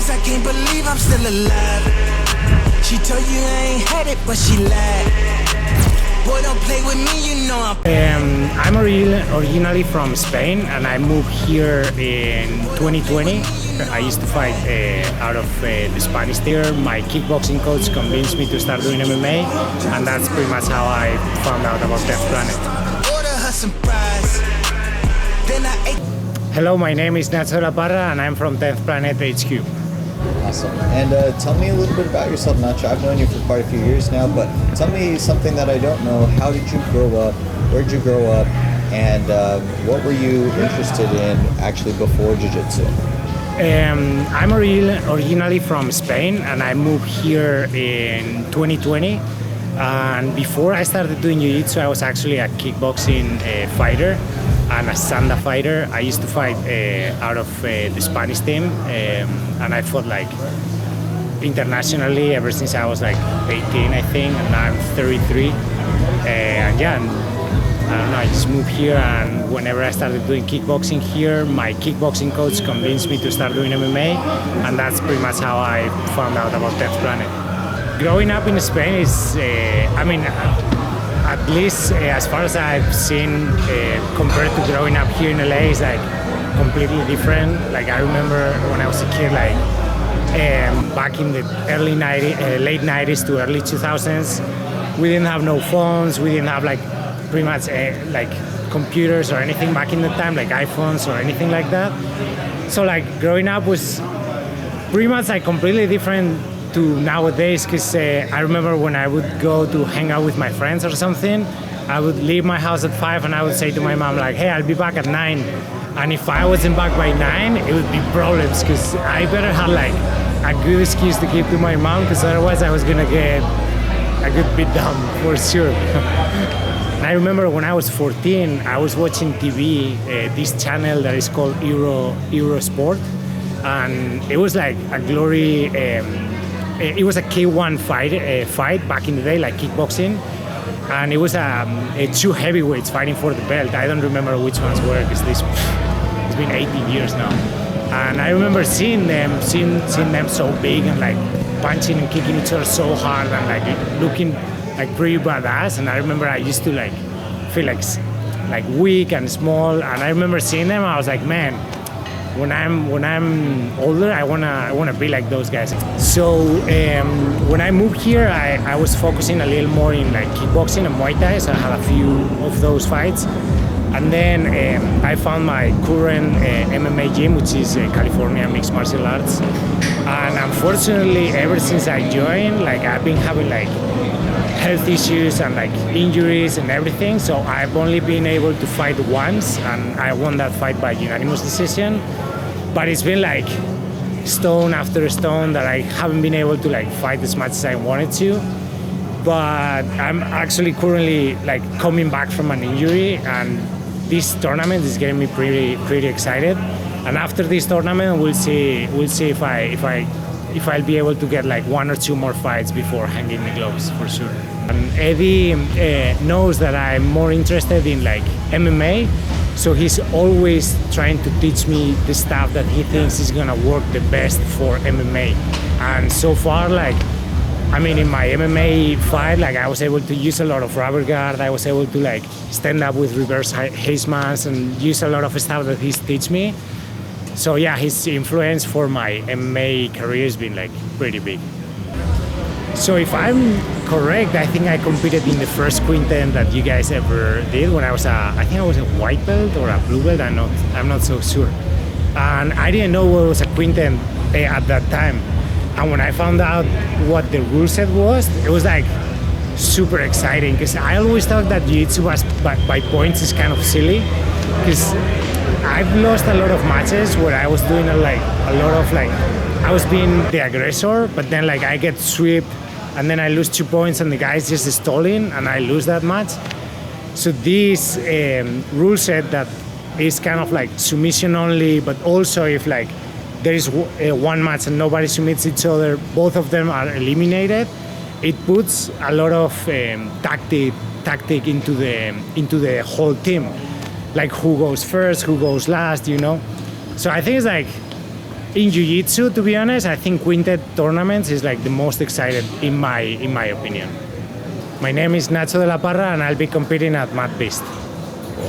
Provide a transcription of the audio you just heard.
Sometimes I can't believe I'm still alive. She told you I ain't had it, but she lied. Boy, don't play with me, you know I'm originally from Spain, and I moved here in 2020. I used to fight out of the Spanish theater. My kickboxing coach convinced me to start doing MMA, and that's pretty much how I found out about Death Planet. Order her some fries. Then I ate. Hello, my name is Nacho Parra, and I'm from 10th Planet HQ. Awesome. And tell me a little bit about yourself, Nacho. I've known you for quite a few years now, but tell me something that I don't know. How did you grow up? Where did you grow up? And what were you interested in actually before Jiu-Jitsu? I'm originally from Spain, and I moved here in 2020. And before I started doing Jiu-Jitsu, I was actually a kickboxing fighter and a Sanda fighter. I used to fight out of the Spanish team, and I fought like internationally ever since I was like 18, I think, and now I'm 33. And yeah, I don't know, I just moved here, and whenever I started doing kickboxing here, my kickboxing coach convinced me to start doing MMA, and that's pretty much how I found out about Death Planet. Growing up in Spain is, at least as far as I've seen, compared to growing up here in LA, is like completely different. Like I remember when I was a kid, like back in the late 90s to early 2000s, we didn't have no phones, we didn't have like pretty much like computers or anything back in the time, like iPhones or anything like that. So like growing up was pretty much like completely different to nowadays, because I remember when I would go to hang out with my friends or something, I would leave my house at 5 and I would say to my mom like, hey, I'll be back at 9. And if I wasn't back by 9, it would be problems, because I better have like a good excuse to give to my mom, because otherwise I was gonna get a good beat down for sure. And I remember when I was 14, I was watching TV, this channel that is called Eurosport, and it was like a glory. It was a K1 fight back in the day, like kickboxing, and it was two heavyweights fighting for the belt. I don't remember which ones were, because it's been 18 years now. And I remember seeing them so big and like punching and kicking each other so hard and like looking like pretty badass. And I remember I used to like feel like weak and small. And I remember seeing them, I was like, man, when I'm older, I wanna be like those guys. So when I moved here, I was focusing a little more in like kickboxing and Muay Thai, so I had a few of those fights. And then I found my current MMA gym, which is California Mixed Martial Arts. And unfortunately, ever since I joined, like I've been having like health issues and like injuries and everything. So I've only been able to fight once, and I won that fight by unanimous decision. But it's been like stone after stone that I haven't been able to like fight as much as I wanted to. But I'm actually currently like coming back from an injury, and this tournament is getting me pretty excited. And after this tournament, we'll see if I'll be able to get like 1 or 2 more fights before hanging the gloves for sure. And Eddie knows that I'm more interested in like MMA, so he's always trying to teach me the stuff that he thinks is gonna work the best for MMA. And so far, like, I mean, in my MMA fight, like I was able to use a lot of rubber guard. I was able to like stand up with reverse Heismans and use a lot of stuff that he's teach me. So yeah, his influence for my MMA career has been like pretty big. So if I'm correct, I think I competed in the first quintet that you guys ever did when I think I was a white belt or a blue belt. I'm not so sure. And I didn't know what was a quintet at that time. And when I found out what the rule set was, it was like super exciting, because I always thought that jiu-jitsu was by points is kind of silly, because I've lost a lot of matches where I was doing I was being the aggressor, but then like I get swept and then I lose 2 points and the guy's just stalling and I lose that match. So this rule set that is kind of like submission only, but also if like there is one match and nobody submits each other, both of them are eliminated, it puts a lot of tactic into the whole team, like who goes first, who goes last, you know. So I think it's like in jiu-jitsu, to be honest, I think quintet tournaments is like the most excited in my opinion. My name is Nacho de la Parra, and I'll be competing at Mad Beast.